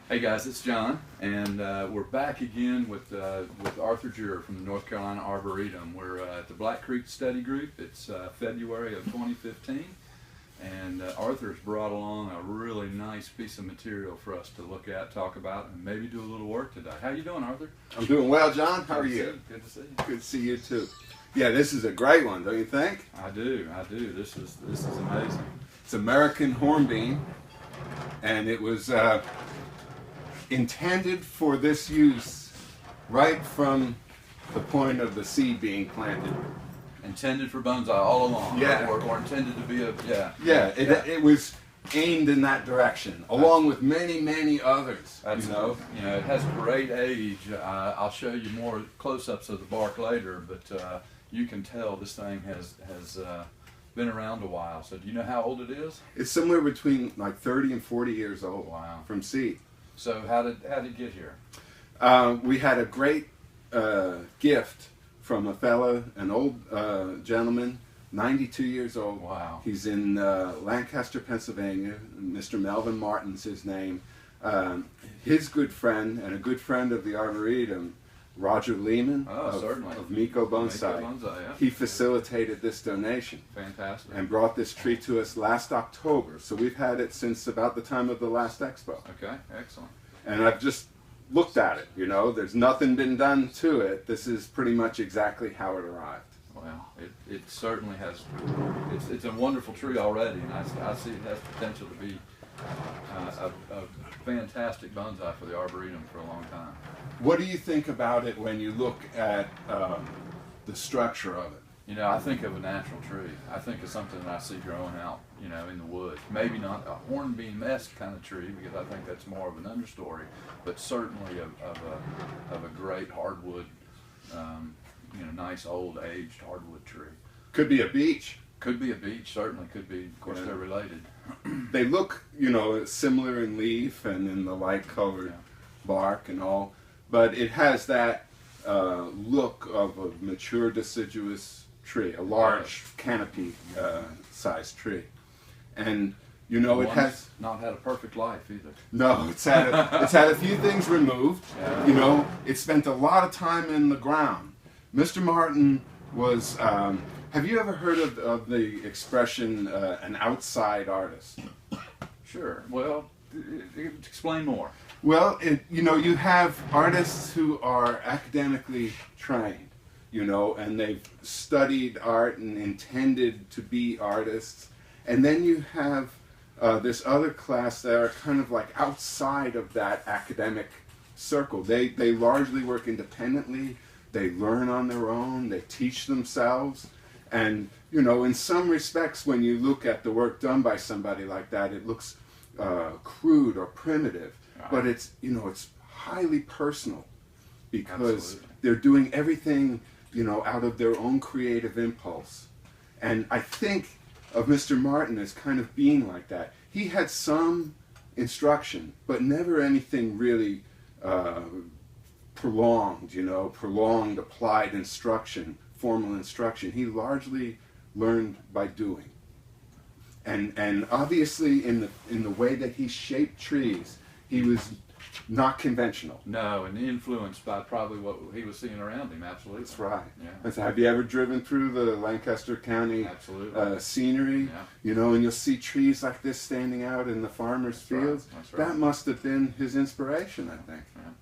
Hey guys, it's John, and we're back again with Arthur Joura from the North Carolina Arboretum. We're at the Black Creek Study Group. It's February of 2015, and Arthur's brought along a really nice piece of material for us to look at, talk about, and maybe do a little work today. How you doing, Arthur? I'm doing well, John. How are you? you? Good to see you. Good to see you too. Yeah, this is a great one, don't you think? I do. This is amazing. It's American Hornbeam, and it was intended for this use right from the point of the seed being planted. Intended for bonsai all along. Yeah. Or intended to be a It was aimed in that direction, along with many others. That's, it has great age. I'll show you more close-ups of the bark later, but you can tell this thing has been around a while. So do you know how old it is? It's somewhere between like 30 and 40 years old. Wow. From seed. So how did it get here? We had a great gift from an old gentleman, 92 years old. Wow. He's in Lancaster, Pennsylvania. Mr. Melvin Martin's his name. His good friend and a good friend of the Arboretum, Roger Lehman of Miko Bonsai. Yeah. He facilitated this donation. Fantastic. And brought this tree to us last October. So we've had it since about the time of the last expo. Okay, excellent. And I've just looked at it, there's nothing been done to it. This is pretty much exactly how it arrived. Well, it certainly has, it's a wonderful tree already, and I see it has potential to be a fantastic bonsai for the Arboretum for a long time. What do you think about it when you look at the structure of it? I think of a natural tree. I think of something that I see growing out, in the woods. Maybe not a hornbeam-esque kind of tree, because I think that's more of an understory, but certainly of a great hardwood, nice old aged hardwood tree. Could be a beech. Could be a beech, certainly could be. Of course, they're related. They look, similar in leaf and in the light-colored bark and all, but it has that look of a mature deciduous tree, a large canopy sized tree. And it has not had a perfect life either. No, it's had a few things removed. It spent a lot of time in the ground. Mr. Martin was have you ever heard of the expression an outside artist? Sure. Well, explain more. Well, you have artists who are academically trained, and they've studied art and intended to be artists. And then you have this other class that are kind of like outside of that academic circle. They largely work independently. They learn on their own. They teach themselves. And, in some respects, when you look at the work done by somebody like that, it looks crude or primitive. But it's highly personal, because Absolutely. They're doing everything out of their own creative impulse. And I think of Mr. Martin as kind of being like that. He had some instruction, but never anything really prolonged applied instruction, formal instruction. He largely learned by doing. And obviously in the way that he shaped trees, he was not conventional. No, and influenced by probably what he was seeing around him. Absolutely. That's right. Yeah. Have you ever driven through the Lancaster County scenery? Yeah. And you'll see trees like this standing out in the farmers' fields. That's right. That must have been his inspiration, I think. Yeah.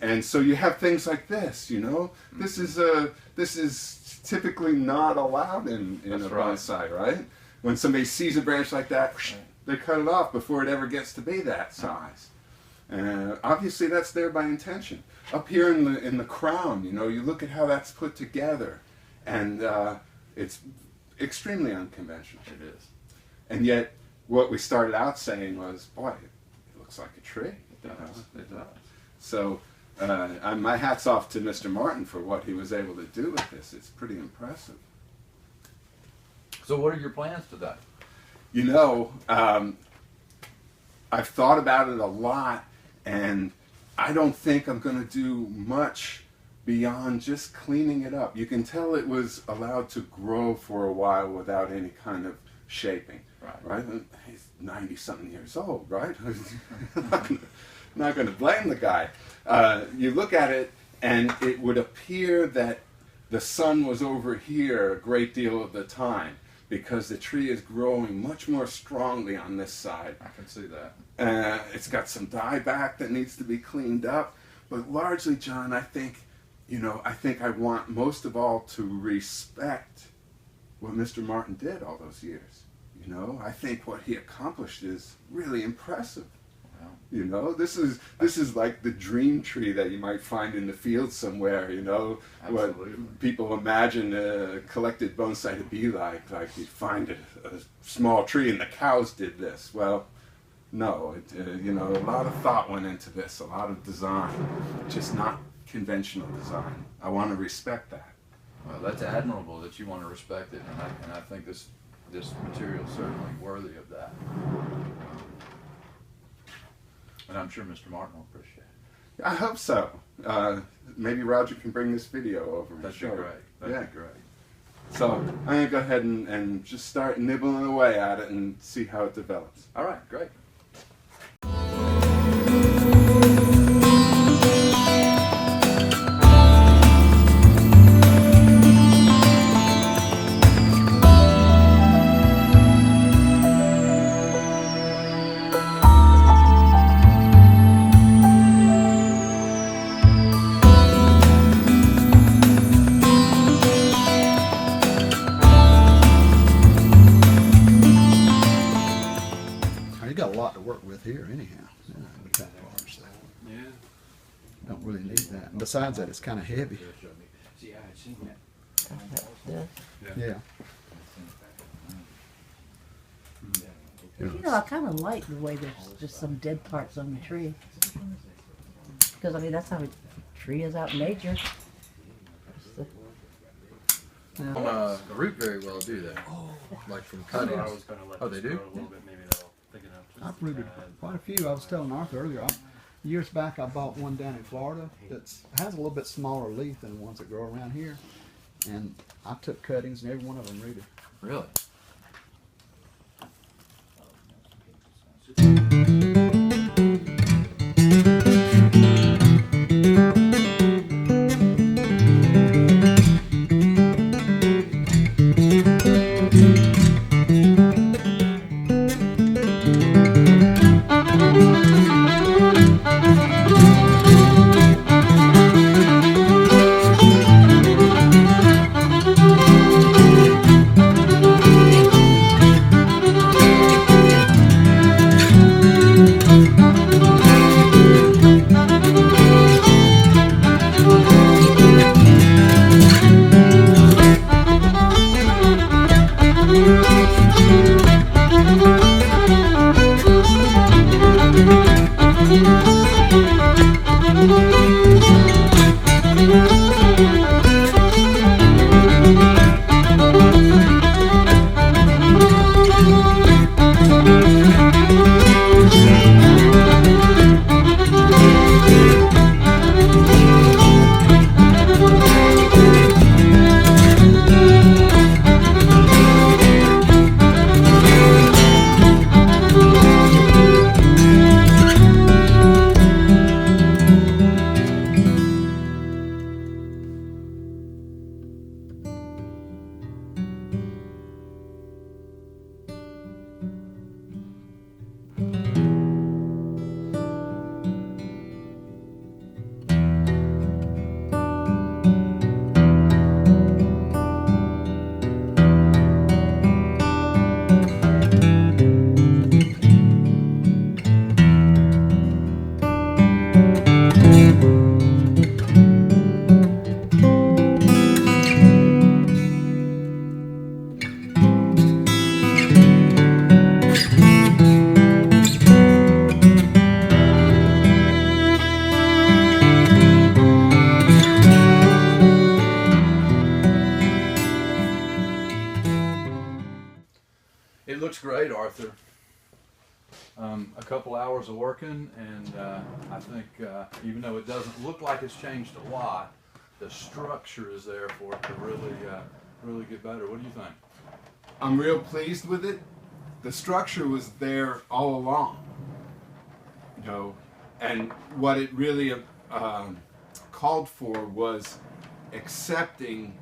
And so you have things like this. This is typically not allowed in a bonsai, right? When somebody sees a branch like that, they cut it off before it ever gets to be that size. Obviously that's there by intention. Up here in the crown, you look at how that's put together, and it's extremely unconventional. It is. And yet, what we started out saying was, boy, it looks like a tree. It does. It does. So my hat's off to Mr. Martin for what he was able to do with this. It's pretty impressive. So what are your plans today? I've thought about it a lot, and I don't think I'm going to do much beyond just cleaning it up. You can tell it was allowed to grow for a while without any kind of shaping. right? And he's 90-something years old, right? Not going to blame the guy. You look at it, and it would appear that the sun was over here a great deal of the time, because the tree is growing much more strongly on this side. I can see that. It's got some dieback that needs to be cleaned up, but largely, John, I think I want most of all to respect what Mr. Martin did all those years. I think what he accomplished is really impressive. Wow. This is like the dream tree that you might find in the field somewhere. Absolutely. What people imagine a collected bonsai to be like you find a small tree and the cows did this. Well, no, a lot of thought went into this, a lot of design, just not conventional design. I want to respect that. Well, that's admirable that you want to respect it, and I think this material is certainly worthy of that. And I'm sure Mr. Martin will appreciate it. I hope so. Maybe Roger can bring this video over. That'd be great. That'd be great. So I'm going to go ahead and just start nibbling away at it and see how it develops. All right, great. Here anyhow, with that part, so don't really need that. And besides that, it's kind of heavy. Yeah. I kind of like the way there's just some dead parts on the tree, because I mean that's how a tree is out in nature. The root very well do that. Like from cuttings. Oh, they do? I've rooted quite a few. I was telling Arthur earlier, years back I bought one down in Florida that has a little bit smaller leaf than the ones that grow around here. And I took cuttings and every one of them rooted. Really? It looks great, Arthur. A couple hours of working, and I think even though it doesn't look like it's changed a lot, the structure is there for it to really get better. What do you think? I'm real pleased with it. the structure was there all along, you know, and what it really called for was accepting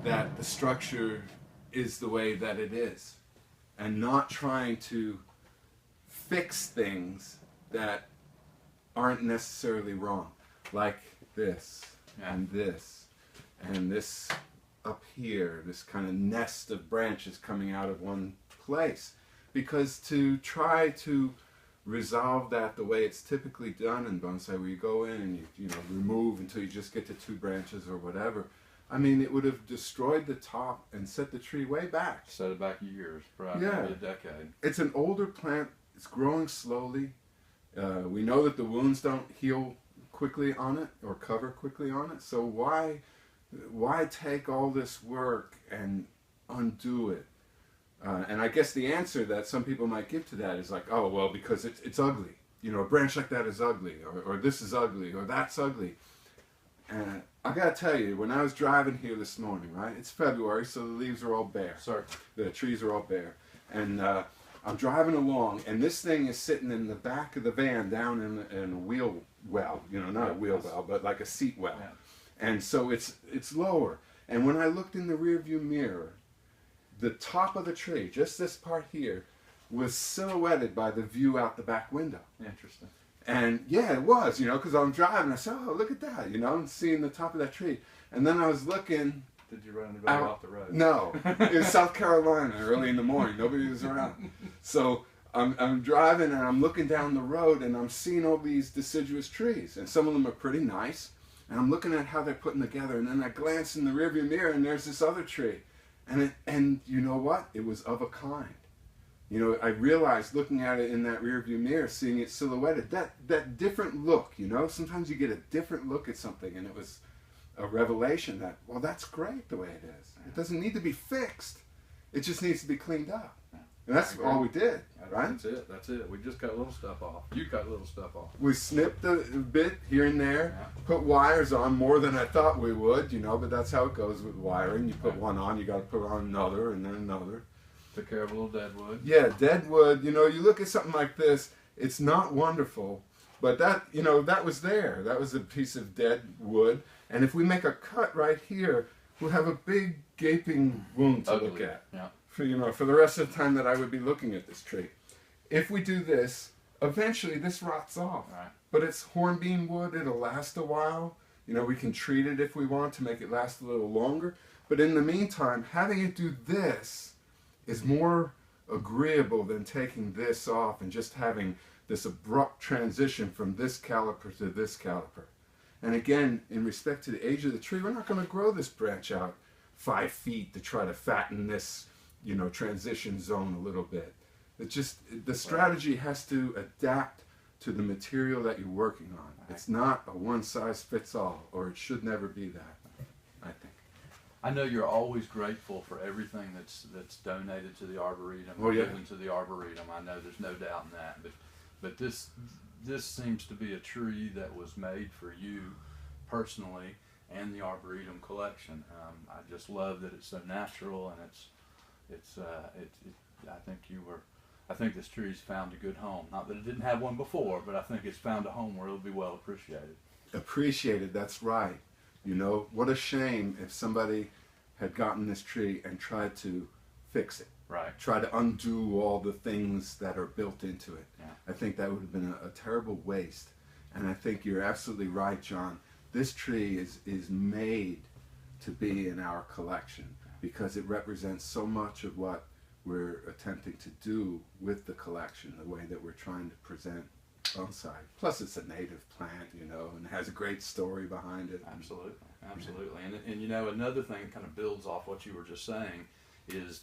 that the structure is the way that it is, and not trying to fix things that aren't necessarily wrong, like this and this and this up here, this kind of nest of branches coming out of one place. Because to try to resolve that the way it's typically done in bonsai, where you go in and you know, remove until you just get to 2 branches or whatever, I mean, it would have destroyed the top and set the tree way back. Set it back years, probably Yeah. a decade. It's an older plant. It's growing slowly. We know that the wounds don't heal quickly on it or cover quickly on it. So why take all this work and undo it? And I guess the answer that some people might give to that is like, oh, well, because it's ugly. You know, a branch like that is ugly, or this is ugly, or that's ugly. And I gotta tell you, when I was driving here this morning, right? It's February, so the leaves are all bare. Sorry. The trees are all bare. And I'm driving along, and this thing is sitting in the back of the van down in a wheel well. You know, not a wheel well, but like a seat well. Yeah. And so it's lower. And when I looked in the rearview mirror, the top of the tree, just this part here, was silhouetted by the view out the back window. Interesting. And yeah, it was, you know, because I'm driving. I said, oh, look at that, you know, I'm seeing the top of that tree. And then I was looking. Did you run anybody off the road? No. It was South Carolina, early in the morning. Nobody was around. So I'm driving and I'm looking down the road and I'm seeing all these deciduous trees. And some of them are pretty nice. And I'm looking at how they're putting together. And then I glance in the rearview mirror and there's this other tree. And you know what? It was of a kind. You know, I realized looking at it in that rearview mirror, seeing it silhouetted, that different look, you know, sometimes you get a different look at something, and it was a revelation that, well, that's great the way it is. It doesn't need to be fixed. It just needs to be cleaned up. And that's all we did, right? That's it. We just cut little stuff off. You cut little stuff off. We snipped a bit here and there, put wires on more than I thought we would, you know, but that's how it goes with wiring. You put one on, you got to put on another, and then another. Took care of a little dead wood. Yeah, dead wood. You know, you look at something like this, it's not wonderful, but that, you know, that was there. That was a piece of dead wood. And if we make a cut right here, we'll have a big gaping wound to look at. Yeah. For, you know, for the rest of the time that I would be looking at this tree. If we do this, eventually this rots off. Right. But it's hornbeam wood, it'll last a while. You know, we can treat it if we want to make it last a little longer. But in the meantime, having it do this is more agreeable than taking this off and just having this abrupt transition from this caliper to this caliper. And again, in respect to the age of the tree, we're not going to grow this branch out 5 feet to try to fatten this, you know, transition zone a little bit. It just, the strategy has to adapt to the material that you're working on. It's not a one-size-fits-all, or it should never be that, I think. I know you're always grateful for everything that's donated to the Arboretum, Oh, yeah. given to the Arboretum. I know there's no doubt in that. But this seems to be a tree that was made for you personally and the Arboretum collection. I just love that it's so natural, and I think this tree's found a good home. Not that it didn't have one before, but I think it's found a home where it'll be well appreciated. Appreciated, that's right. You know, what a shame if somebody had gotten this tree and tried to fix it. Right. Try to undo all the things that are built into it. Yeah. I think that would have been a terrible waste. And I think you're absolutely right, John. This tree is made to be in our collection because it represents so much of what we're attempting to do with the collection, the way that we're trying to present bonsai. Plus it's a native plant, you know, and has a great story behind it. Absolutely, absolutely. And you know, another thing that kind of builds off what you were just saying is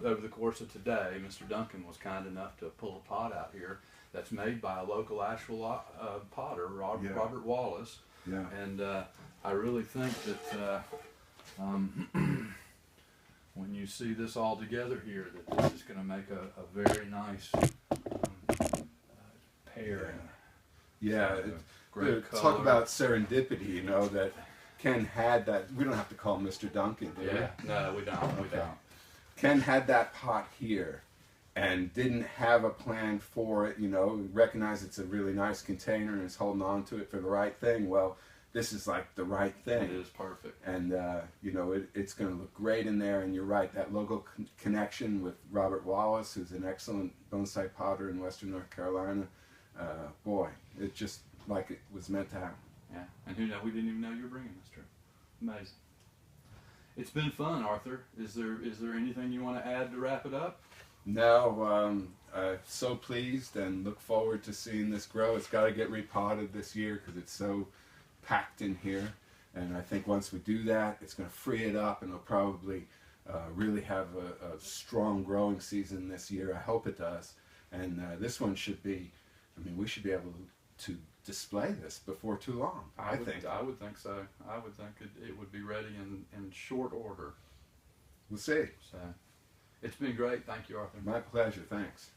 over the course of today, Mr. Duncan was kind enough to pull a pot out here that's made by a local Asheville potter, Robert Wallace. Yeah. And I really think that when you see this all together here, that this is going to make a very nice pairing. Yeah, Great talk color. about serendipity, you know, that Ken had that. We don't have to call him Mr. Duncan, do we? Yeah, no, we don't. We Okay. don't. Ken had that pot here, and didn't have a plan for it, you know, recognize it's a really nice container and is holding on to it for the right thing. Well, this is like the right thing. It is perfect. And, you know, it's going to look great in there. And you're right, that local connection with Robert Wallace, who's an excellent bonsai potter in Western North Carolina, boy, it's just like it was meant to happen. Yeah, and who knows, we didn't even know you were bringing this trip. Amazing. It's been fun, Arthur. Is there anything you want to add to wrap it up? No, so pleased and look forward to seeing this grow. It's got to get repotted this year because it's so packed in here. And I think once we do that, it's going to free it up and it'll probably really have a strong growing season this year. I hope it does. And this one should be, I mean, we should be able to display this before too long, I think. I would think so. I would think it would be ready in short order. We'll see. So, it's been great. Thank you, Arthur. My pleasure. Thanks.